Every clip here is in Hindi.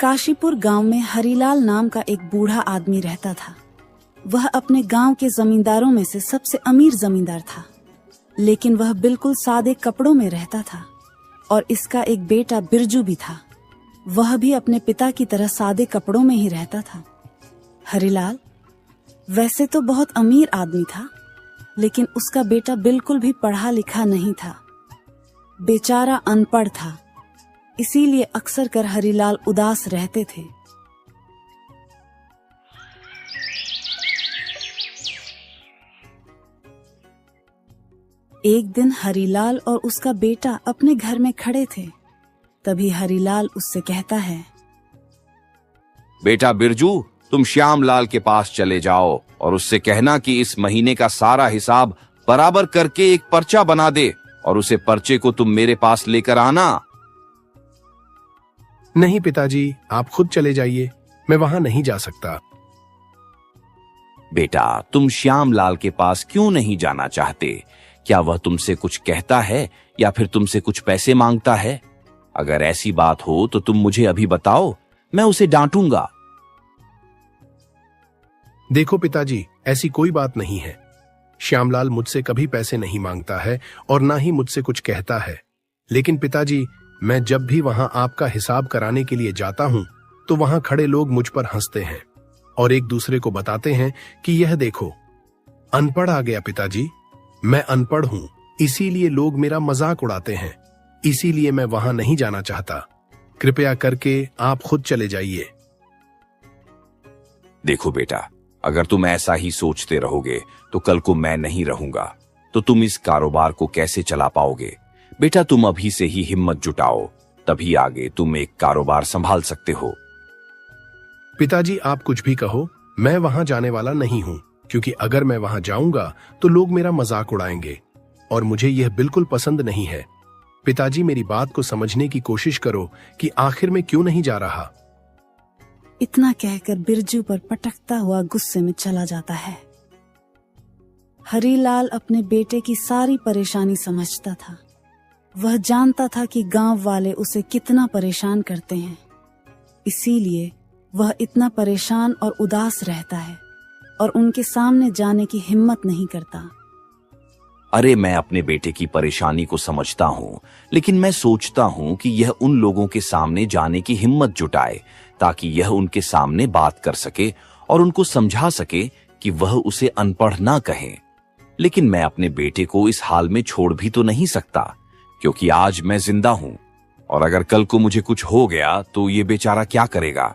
काशीपुर गांव में हरिलाल नाम का एक बूढ़ा आदमी रहता था। वह अपने गांव के जमींदारों में से सबसे अमीर जमींदार था, लेकिन वह बिल्कुल सादे कपड़ों में रहता था और इसका एक बेटा बिरजू भी था। वह भी अपने पिता की तरह सादे कपड़ों में ही रहता था। हरिलाल वैसे तो बहुत अमीर आदमी था, लेकिन उसका बेटा बिल्कुल भी पढ़ा लिखा नहीं था। बेचारा अनपढ़ था, इसीलिए अक्सर कर हरिलाल उदास रहते थे। एक दिन हरिलाल और उसका बेटा अपने घर में खड़े थे। तभी हरिलाल उससे कहता है, बेटा बिरजू, तुम श्यामलाल के पास चले जाओ और उससे कहना कि इस महीने का सारा हिसाब बराबर करके एक पर्चा बना दे और उसे पर्चे को तुम मेरे पास लेकर आना। नहीं पिताजी, आप खुद चले जाइए, मैं वहां नहीं जा सकता। बेटा, तुम श्यामलाल के पास क्यों नहीं जाना चाहते? क्या वह तुमसे कुछ कहता है या फिर तुमसे कुछ पैसे मांगता है? अगर ऐसी बात हो तो तुम मुझे अभी बताओ, मैं उसे डांटूंगा। देखो पिताजी, ऐसी कोई बात नहीं है। श्यामलाल मुझसे कभी पैसे नहीं मांगता है और ना ही मुझसे कुछ कहता है। लेकिन पिताजी, मैं जब भी वहां आपका हिसाब कराने के लिए जाता हूं तो वहां खड़े लोग मुझ पर हंसते हैं और एक दूसरे को बताते हैं कि यह देखो, अनपढ़ आ गया पिताजी। मैं अनपढ़ हूं, इसीलिए लोग मेरा मजाक उड़ाते हैं। इसीलिए मैं वहां नहीं जाना चाहता। कृपया करके आप खुद चले जाइए। देखो बेटा, अगर तुम ऐसा ही सोचते रहोगे तो कल को मैं नहीं रहूंगा, तो तुम इस कारोबार को कैसे चला पाओगे? बेटा, तुम अभी से ही हिम्मत जुटाओ, तभी आगे तुम एक कारोबार संभाल सकते हो। पिताजी, आप कुछ भी कहो, मैं वहां जाने वाला नहीं हूं, क्योंकि अगर मैं वहां जाऊंगा तो लोग मेरा मजाक उड़ाएंगे और मुझे यह बिल्कुल पसंद नहीं है। पिताजी, मेरी बात को समझने की कोशिश करो कि आखिर में क्यों नहीं जा रहा। इतना कहकर बिरजू पर पटकता हुआ गुस्से में चला जाता है। हरिलाल अपने बेटे की सारी परेशानी समझता था। वह जानता था कि गांव वाले उसे कितना परेशान करते हैं, इसीलिए वह इतना परेशान और उदास रहता है और उनके सामने जाने की हिम्मत नहीं करता। अरे, मैं अपने बेटे की परेशानी को समझता हूँ, लेकिन मैं सोचता हूँ कि यह उन लोगों के सामने जाने की हिम्मत जुटाए ताकि यह उनके सामने बात कर सके और उनको समझा सके कि वह उसे अनपढ़ ना कहें। लेकिन मैं अपने बेटे को इस हाल में छोड़ भी तो नहीं सकता, क्योंकि आज मैं जिंदा हूं और अगर कल को मुझे कुछ हो गया तो ये बेचारा क्या करेगा?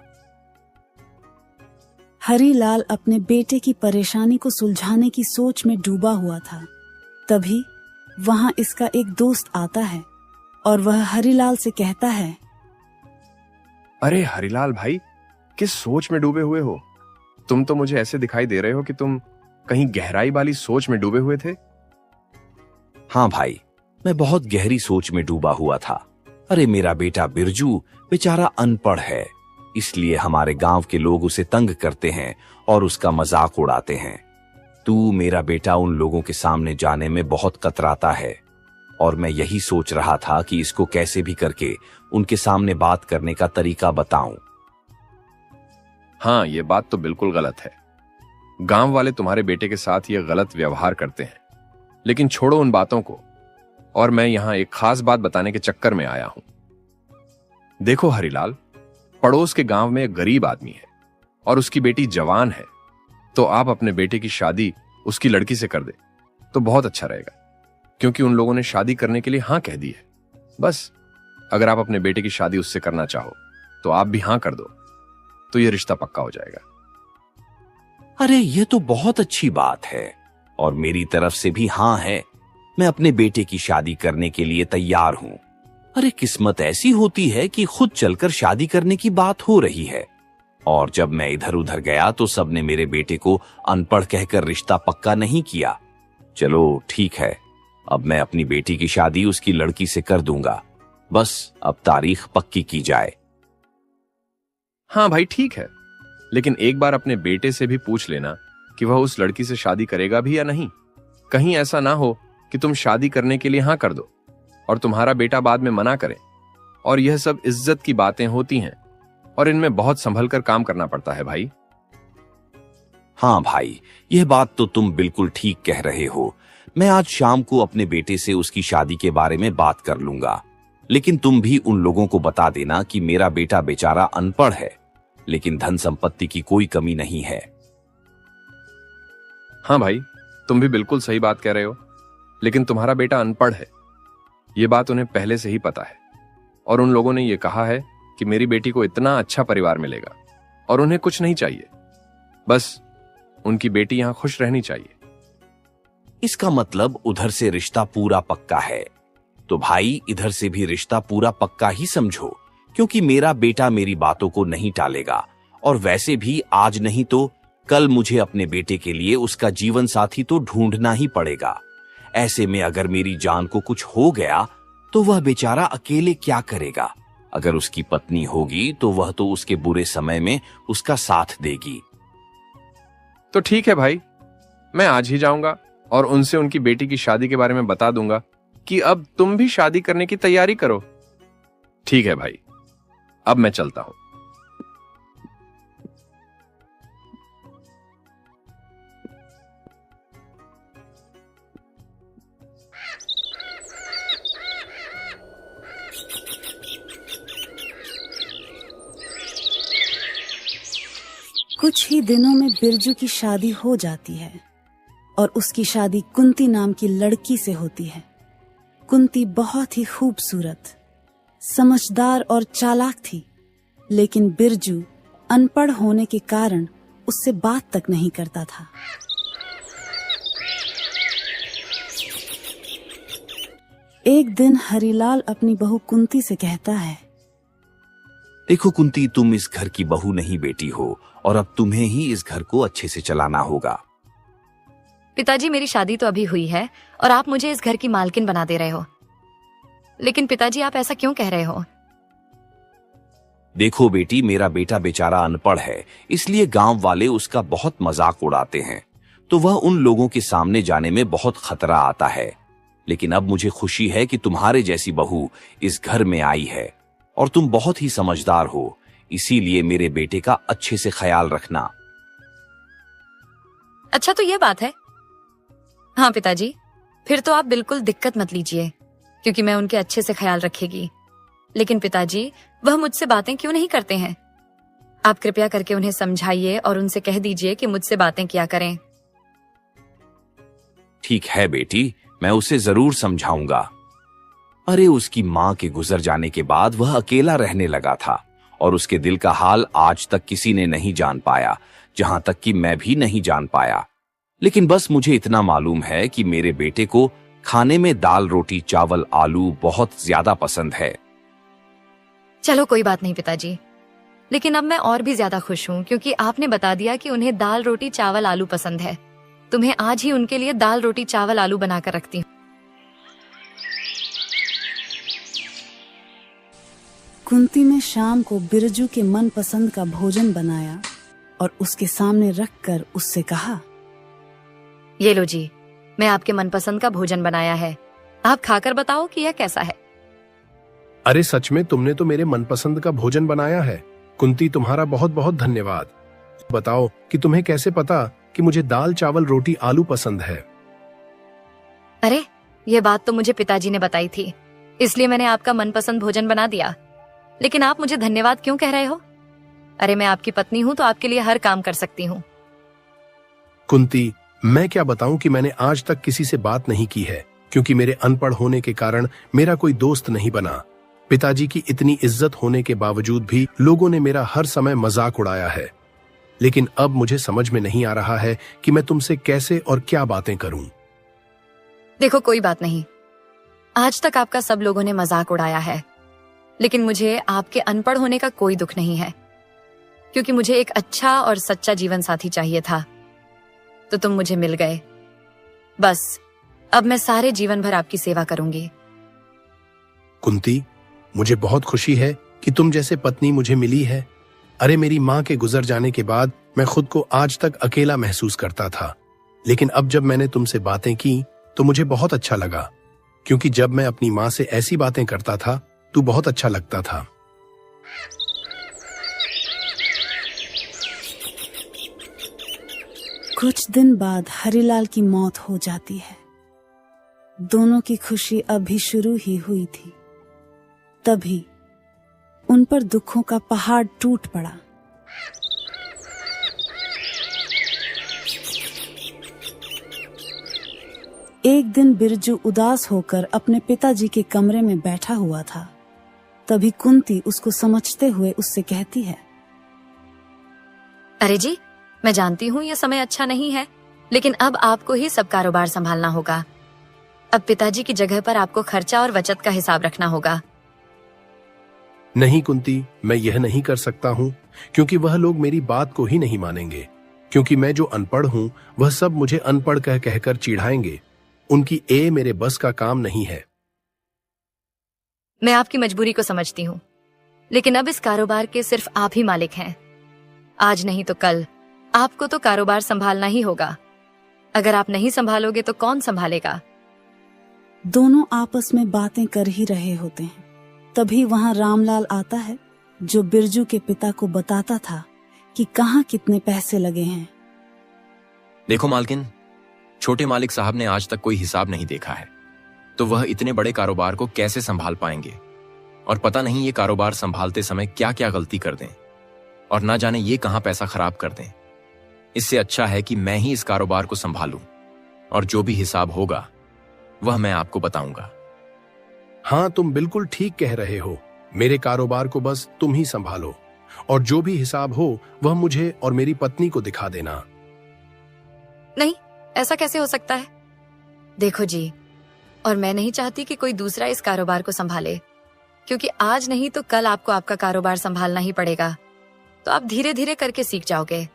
हरिलाल अपने बेटे की परेशानी को सुलझाने की सोच में डूबा हुआ था। तभी वहां इसका एक दोस्त आता है और वह हरिलाल से कहता है, अरे हरिलाल भाई, किस सोच में डूबे हुए हो? तुम तो मुझे ऐसे दिखाई दे रहे हो कि तुम कहीं गहराई वाली सोच में डूबे हुए थे। हाँ भाई, मैं बहुत गहरी सोच में डूबा हुआ था। अरे, मेरा बेटा बिरजू बेचारा अनपढ़ है, इसलिए हमारे गांव के लोग उसे तंग करते हैं और उसका मजाक उड़ाते हैं। तू मेरा बेटा उन लोगों के सामने जाने में बहुत कतराता है और मैं यही सोच रहा था कि इसको कैसे भी करके उनके सामने बात करने का तरीका बताऊं। हाँ, ये बात तो बिल्कुल गलत है। गांव वाले तुम्हारे बेटे के साथ ये गलत व्यवहार करते हैं, लेकिन छोड़ो उन बातों को, और मैं यहां एक खास बात बताने के चक्कर में आया हूं। देखो हरिलाल, पड़ोस के गांव में एक गरीब आदमी है और उसकी बेटी जवान है, तो आप अपने बेटे की शादी उसकी लड़की से कर दे तो बहुत अच्छा रहेगा, क्योंकि उन लोगों ने शादी करने के लिए हाँ कह दी है। बस अगर आप अपने बेटे की शादी उससे करना चाहो तो आप भी हाँ कर दो, तो ये रिश्ता पक्का हो जाएगा। अरे, ये तो बहुत अच्छी बात है और मेरी तरफ से भी हाँ है। मैं अपने बेटे की शादी करने के लिए तैयार हूं। अरे, किस्मत ऐसी होती है कि खुद चलकर शादी करने की बात हो रही है और जब मैं इधर उधर गया तो सबने मेरे बेटे को अनपढ़ कहकर रिश्ता पक्का नहीं किया। चलो ठीक है, अब मैं अपनी बेटी की शादी उसकी लड़की से कर दूंगा। बस अब तारीख पक्की की जाए। हाँ भाई, ठीक है, लेकिन एक बार अपने बेटे से भी पूछ लेना कि वह उस लड़की से शादी करेगा भी या नहीं। कहीं ऐसा ना हो कि तुम शादी करने के लिए हाँ कर दो और तुम्हारा बेटा बाद में मना करे, और यह सब इज्जत की बातें होती हैं। और इनमें बहुत संभल कर काम करना पड़ता है भाई। हाँ भाई, यह बात तो तुम बिल्कुल ठीक कह रहे हो। मैं आज शाम को अपने बेटे से उसकी शादी के बारे में बात कर लूंगा, लेकिन तुम भी उन लोगों को बता देना कि मेरा बेटा बेचारा अनपढ़ है, लेकिन धन संपत्ति की कोई कमी नहीं है। हाँ भाई, तुम भी बिल्कुल सही बात कह रहे हो, लेकिन तुम्हारा बेटा अनपढ़ है, ये बात उन्हें पहले से ही पता है। और उन लोगों ने ये कहा है कि मेरी बेटी को इतना अच्छा परिवार मिलेगा और उन्हें कुछ नहीं चाहिए, बस उनकी बेटी यहां खुश रहनी चाहिए। इसका मतलब उधर से रिश्ता पूरा पक्का है। तो भाई, इधर से भी रिश्ता पूरा पक्का ही समझो, क्योंकि मेरा बेटा मेरी बातों को नहीं टालेगा। और वैसे भी आज नहीं तो कल मुझे अपने बेटे के लिए उसका जीवन साथी तो ढूंढना ही पड़ेगा। ऐसे में अगर मेरी जान को कुछ हो गया तो वह बेचारा अकेले क्या करेगा। अगर उसकी पत्नी होगी तो वह तो उसके बुरे समय में उसका साथ देगी। तो ठीक है भाई, मैं आज ही जाऊंगा और उनसे उनकी बेटी की शादी के बारे में बता दूंगा कि अब तुम भी शादी करने की तैयारी करो। ठीक है भाई, अब मैं चलता हूं। कुछ ही दिनों में बिरजू की शादी हो जाती है और उसकी शादी कुंती नाम की लड़की से होती है। कुंती बहुत ही खूबसूरत, समझदार और चालाक थी, लेकिन बिरजू अनपढ़ होने के कारण उससे बात तक नहीं करता था। एक दिन हरिलाल अपनी बहू कुंती से कहता है, देखो कुंती, तुम इस घर की बहू नहीं बेटी हो और अब तुम्हें ही इस घर को अच्छे से चलाना होगा। पिताजी, मेरी शादी तो अभी हुई है और आप मुझे इस घर की मालकिन बना दे रहे हो। लेकिन पिताजी, आप ऐसा क्यों कह रहे हो? देखो बेटी, मेरा बेटा बेचारा अनपढ़ है, इसलिए गांव वाले उसका बहुत मजाक उड़ाते हैं, तो वह उन लोगों के सामने जाने में बहुत खतरा आता है। लेकिन अब मुझे खुशी है कि तुम्हारे जैसी बहू इस घर में आई है और तुम बहुत ही समझदार हो, इसीलिए मेरे बेटे का अच्छे से ख्याल रखना। अच्छा, तो ये बात है। हाँ पिताजी, फिर तो आप बिल्कुल दिक्कत मत लीजिए, क्योंकि मैं उनके अच्छे से ख्याल रखेगी। लेकिन पिताजी, वह मुझसे बातें क्यों नहीं करते हैं? आप कृपया करके उन्हें समझाइए और उनसे कह दीजिए कि मुझसे बातें किया करें। ठीक है बेटी, मैं उसे जरूर समझाऊंगा। अरे, उसकी माँ के गुजर जाने के बाद वह अकेला रहने लगा था और उसके दिल का हाल आज तक किसी ने नहीं जान पाया, जहां तक कि मैं भी नहीं जान पाया। लेकिन बस मुझे इतना मालूम है कि मेरे बेटे को खाने में दाल रोटी चावल आलू बहुत ज्यादा पसंद है। चलो कोई बात नहीं पिताजी, लेकिन अब मैं और भी ज्यादा खुश हूँ क्योंकि आपने बता दिया कि उन्हें दाल रोटी चावल आलू पसंद है। तुम्हें आज ही उनके लिए दाल रोटी चावल आलू बनाकर रखती हूँ। कुंती ने शाम को बिरजू के मनपसंद का भोजन बनाया और उसके सामने रखकर उससे कहा, ये लो जी, मैं आपके मनपसंद का भोजन बनाया है, आप खाकर बताओ कि यह कैसा है। अरे सच में तुमने तो मेरे मनपसंद का भोजन बनाया है। कुंती, तुम्हारा बहुत बहुत धन्यवाद। बताओ कि तुम्हें कैसे पता कि मुझे दाल चावल रोटी आलू पसंद है? अरे, यह बात तो मुझे पिताजी ने बताई थी, इसलिए मैंने आपका मनपसंद भोजन बना दिया। लेकिन आप मुझे धन्यवाद क्यों कह रहे हो? अरे, मैं आपकी पत्नी हूँ तो आपके लिए हर काम कर सकती हूँ। कुंती, मैं क्या बताऊं कि मैंने आज तक किसी से बात नहीं की है, क्योंकि मेरे अनपढ़ होने के कारण मेरा कोई दोस्त नहीं बना। पिताजी की इतनी इज्जत होने के बावजूद भी लोगों ने मेरा हर समय मजाक उड़ाया है। लेकिन अब मुझे समझ में नहीं आ रहा है कि मैं तुमसे कैसे और क्या बातें करूं। देखो, कोई बात नहीं, आज तक आपका सब लोगों ने मजाक उड़ाया है, लेकिन मुझे आपके अनपढ़ होने का कोई दुख नहीं है, क्योंकि मुझे एक अच्छा और सच्चा जीवन साथी चाहिए था, तो तुम मुझे मिल गए। बस अब मैं सारे जीवन भर आपकी सेवा करूंगी। कुंती, मुझे बहुत खुशी है कि तुम जैसे पत्नी मुझे मिली है। अरे, मेरी माँ के गुजर जाने के बाद मैं खुद को आज तक अकेला महसूस करता था, लेकिन अब जब मैंने तुमसे बातें की तो मुझे बहुत अच्छा लगा, क्योंकि जब मैं अपनी माँ से ऐसी बातें करता था तो बहुत अच्छा लगता था। कुछ दिन बाद हरिलाल की मौत हो जाती है। दोनों की खुशी अभी शुरू ही हुई थी। तभी उन पर दुखों का पहाड़ टूट पड़ा। एक दिन बिरजू उदास होकर अपने पिताजी के कमरे में बैठा हुआ था। तभी कुंती उसको समझते हुए उससे कहती है, अरे जी, मैं जानती हूँ यह समय अच्छा नहीं है, लेकिन अब आपको ही सब कारोबार संभालना होगा। अब पिताजी की जगह पर आपको खर्चा और बचत का हिसाब रखना होगा। नहीं कुंती, मैं यह नहीं कर सकता हूँ, क्योंकि वह लोग मेरी बात को ही नहीं मानेंगे। क्योंकि मैं जो अनपढ़ हूँ, वह सब मुझे अनपढ़ कहकर चिढ़ाएंगे। उनकी मेरे बस का काम नहीं है। मैं आपकी मजबूरी को समझती हूँ, लेकिन अब इस कारोबार के सिर्फ आप ही मालिक हैं। आज नहीं तो कल आपको तो कारोबार संभालना ही होगा। अगर आप नहीं संभालोगे तो कौन संभालेगा? दोनों आपस में बातें कर ही रहे होते हैं। तभी वहां रामलाल आता है, जो बिरजू के पिता को बताता था कि कहाँ कितने पैसे लगे हैं। देखो मालकिन, छोटे मालिक साहब ने आज तक कोई हिसाब नहीं देखा है, तो वह इतने बड़े कारोबार को कैसे संभाल पाएंगे? और पता नहीं ये कारोबार संभालते समय क्या क्या गलती कर दें, और ना जाने ये कहां पैसा खराब कर दें। इससे अच्छा है कि मैं ही इस कारोबार को संभालूं, और जो भी हिसाब होगा वह मैं आपको बताऊंगा। हाँ, तुम बिल्कुल ठीक कह रहे हो। मेरे कारोबार को बस तुम ही संभालो, और जो भी हिसाब हो वह मुझे और मेरी पत्नी को दिखा देना। नहीं, ऐसा कैसे हो सकता है? देखो जी, और मैं नहीं चाहती कि कोई दूसरा इस कारोबार को संभाले, क्योंकि आज नहीं तो कल आपको आपका कारोबार संभालना ही पड़ेगा। तो आप धीरे धीरे करके सीख जाओगे।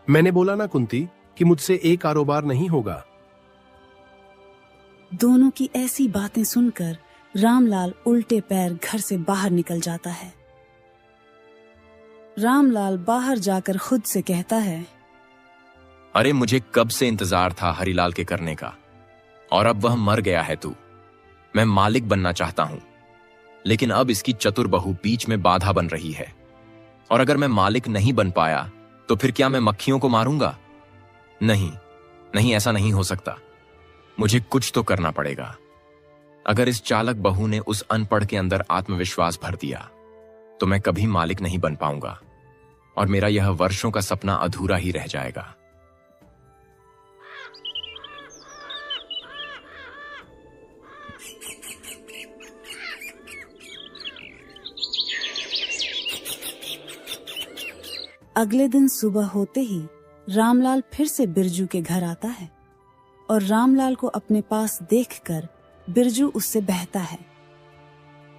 मैंने बोला ना कुंती कि मुझसे एक कारोबार नहीं होगा। दोनों की ऐसी बातें सुनकर रामलाल उल्टे पैर घर से बाहर निकल जाता है। रामलाल बाहर जाकर खुद से कहता है, अरे मुझे कब से इंतजार था हरिलाल के करने का, और अब वह मर गया है। मैं मालिक बनना चाहता हूं, लेकिन अब इसकी चतुर बहू बीच में बाधा बन रही है। और अगर मैं मालिक नहीं बन पाया तो फिर क्या मैं मक्खियों को मारूंगा? नहीं नहीं, ऐसा नहीं हो सकता। मुझे कुछ तो करना पड़ेगा। अगर इस चालक बहू ने उस अनपढ़ के अंदर आत्मविश्वास भर दिया तो मैं कभी मालिक नहीं बन पाऊंगा, और मेरा यह वर्षों का सपना अधूरा ही रह जाएगा। अगले दिन सुबह होते ही रामलाल फिर से बिरजू के घर आता है, और रामलाल को अपने पास देखकर बिरजू उससे बहता है।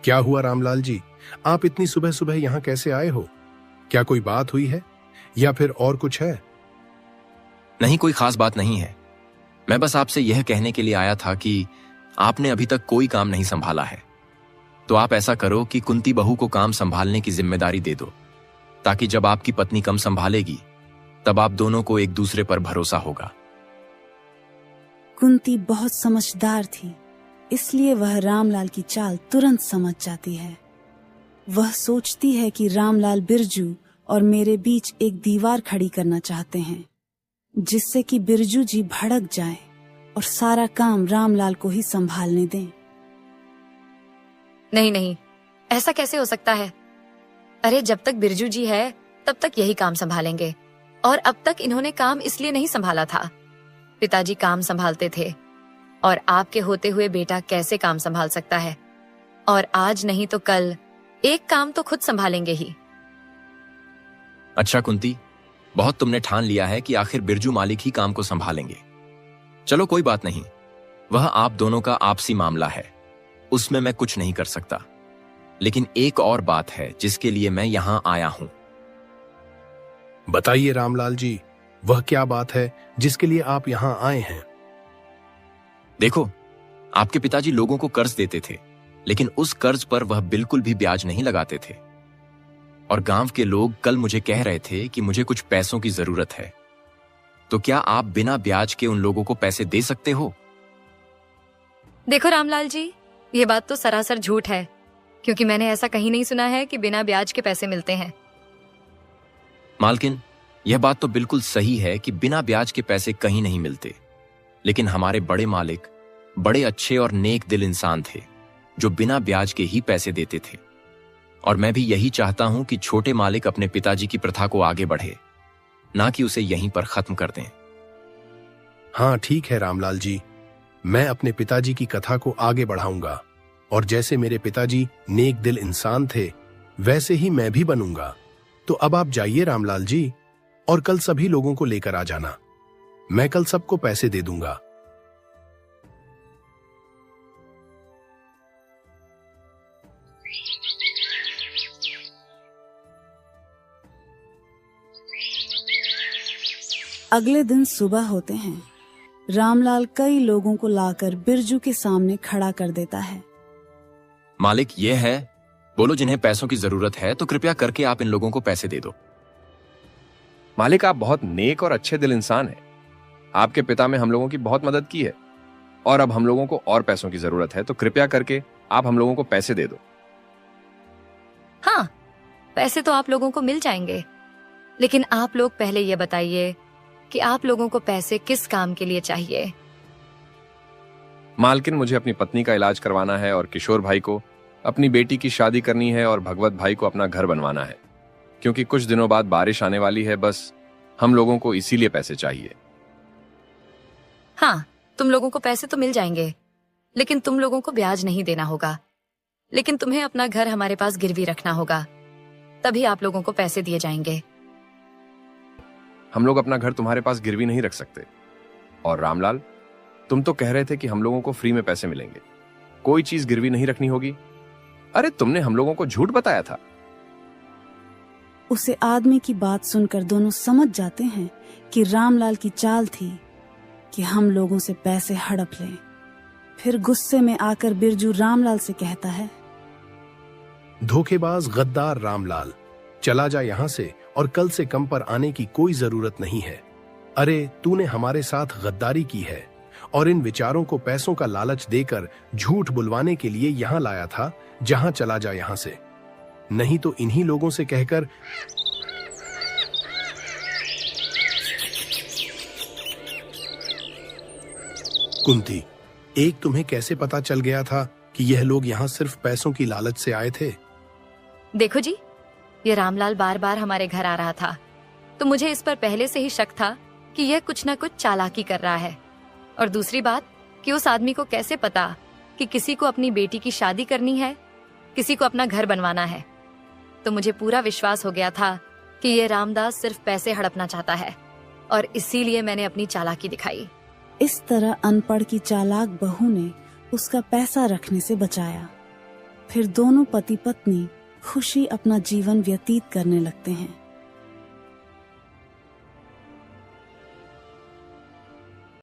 क्या हुआ रामलाल जी, आप इतनी सुबह सुबह यहाँ कैसे आए हो? क्या कोई बात हुई है या फिर और कुछ है? नहीं, कोई खास बात नहीं है। मैं बस आपसे यह कहने के लिए आया था कि आपने अभी तक कोई काम नहीं संभाला है, तो आप ऐसा करो कि कुंती बहू को काम संभालने की जिम्मेदारी दे दो, ताकि जब आपकी पत्नी कम संभालेगी तब आप दोनों को एक दूसरे पर भरोसा होगा। कुंती बहुत समझदार थी, इसलिए वह रामलाल की चाल तुरंत समझ जाती है। वह सोचती है कि रामलाल बिरजू और मेरे बीच एक दीवार खड़ी करना चाहते हैं, जिससे कि बिरजू जी भड़क जाएं और सारा काम रामलाल को ही संभालने दें। नहीं नहीं, ऐसा कैसे हो सकता है? अरे जब तक बिरजू जी है तब तक यही काम संभालेंगे, और अब तक इन्होंने काम इसलिए नहीं संभाला था। पिताजी काम संभालते थे, और आपके होते हुए बेटा कैसे काम संभाल सकता है? और आज नहीं तो कल एक काम तो खुद संभालेंगे ही। अच्छा कुंती, बहुत तुमने ठान लिया है कि आखिर बिरजू मालिक ही काम को संभालेंगे। चलो कोई बात नहीं, वह आप दोनों का आपसी मामला है, उसमें मैं कुछ नहीं कर सकता। लेकिन एक और बात है जिसके लिए मैं यहां आया हूं। बताइए रामलाल जी, वह क्या बात है जिसके लिए आप यहां आए हैं? देखो, आपके पिताजी लोगों को कर्ज देते थे, लेकिन उस कर्ज पर वह बिल्कुल भी ब्याज नहीं लगाते थे। और गांव के लोग कल मुझे कह रहे थे कि मुझे कुछ पैसों की जरूरत है, तो क्या आप बिना ब्याज के उन लोगों को पैसे दे सकते हो? देखो रामलाल जी, ये बात तो सरासर झूठ है, क्योंकि मैंने ऐसा कहीं नहीं सुना है कि बिना ब्याज के पैसे मिलते हैं। मालकिन, यह बात तो बिल्कुल सही है कि बिना ब्याज के पैसे कहीं नहीं मिलते, लेकिन हमारे बड़े मालिक बड़े अच्छे और नेक दिल इंसान थे जो बिना ब्याज के ही पैसे देते थे। और मैं भी यही चाहता हूं कि छोटे मालिक अपने पिताजी की प्रथा को आगे बढ़े, ना कि उसे यहीं पर खत्म कर दें। हाँ ठीक है रामलाल जी, मैं अपने पिताजी की कथा को आगे बढ़ाऊंगा और जैसे मेरे पिताजी नेक दिल इंसान थे वैसे ही मैं भी बनूंगा। तो अब आप जाइए रामलाल जी, और कल सभी लोगों को लेकर आ जाना। मैं कल सबको पैसे दे दूंगा। अगले दिन सुबह होते हैं। रामलाल कई लोगों को लाकर बिरजू के सामने खड़ा कर देता है। मालिक ये है, बोलो जिन्हें पैसों की जरूरत है तो कृपया करके आप इन लोगों को पैसे दे दो। मालिक, आप बहुत नेक और अच्छे दिल इंसान हैं। आपके पिता में हम लोगों की बहुत मदद की है और अब हम लोगों को और पैसों की जरूरत है, तो कृपया करके आप हम लोगों को पैसे दे दो। हाँ, पैसे तो आप लोगों को मिल जाएंगे, लेकिन आप लोग पहले ये बताइए कि आप लोगों को पैसे किस काम के लिए चाहिए। मालकिन, मुझे अपनी पत्नी का इलाज करवाना है और किशोर भाई को अपनी बेटी की शादी करनी है और भगवत भाई को अपना घर बनवाना है, क्योंकि कुछ दिनों बाद बारिश आने वाली है। बस हम लोगों को इसीलिए पैसे चाहिए। हाँ, तुम लोगों को पैसे तो मिल जाएंगे, लेकिन तुम लोगों को ब्याज नहीं देना होगा। लेकिन तुम्हें अपना घर हमारे पास गिरवी रखना होगा, तभी आप लोगों को पैसे दिए जाएंगे। हम लोग अपना घर तुम्हारे पास गिरवी नहीं रख सकते। और रामलाल, तुम तो कह रहे थे कि हम लोगों को फ्री में पैसे मिलेंगे, कोई चीज गिरवी नहीं रखनी होगी। अरे तुमने हम लोगों को झूठ बताया था। उसे आदमी की बात सुनकर दोनों समझ जाते हैं कि रामलाल की चाल थी कि हम लोगों से पैसे हड़प लें। फिर गुस्से में आकर बिरजू रामलाल से कहता है, धोखेबाज गद्दार रामलाल, चला जा यहां से और कल से कम पर आने की कोई जरूरत नहीं है। अरे तूने हमारे साथ गद्दारी की है और इन विचारों को पैसों का लालच देकर झूठ बुलवाने के लिए यहां लाया था। जहां चला जा यहां से, नहीं तो इन्हीं लोगों से कहकर कुंती, एक तुम्हें कैसे पता चल गया था कि यह लोग यहां सिर्फ पैसों की लालच से आए थे? देखो जी, ये रामलाल बार बार हमारे घर आ रहा था, तो मुझे इस पर पहले से ही शक था कि यह कुछ ना कुछ चालाकी कर रहा है। और दूसरी बात कि उस आदमी को कैसे पता कि किसी को अपनी बेटी की शादी करनी है, किसी को अपना घर बनवाना है। तो मुझे पूरा विश्वास हो गया था कि ये रामदास सिर्फ पैसे हड़पना चाहता है, और इसीलिए मैंने अपनी चालाकी दिखाई। इस तरह अनपढ़ की चालाक बहू ने उसका पैसा रखने से बचाया। फिर दोनों पति पत्नी खुशी अपना जीवन व्यतीत करने लगते हैं।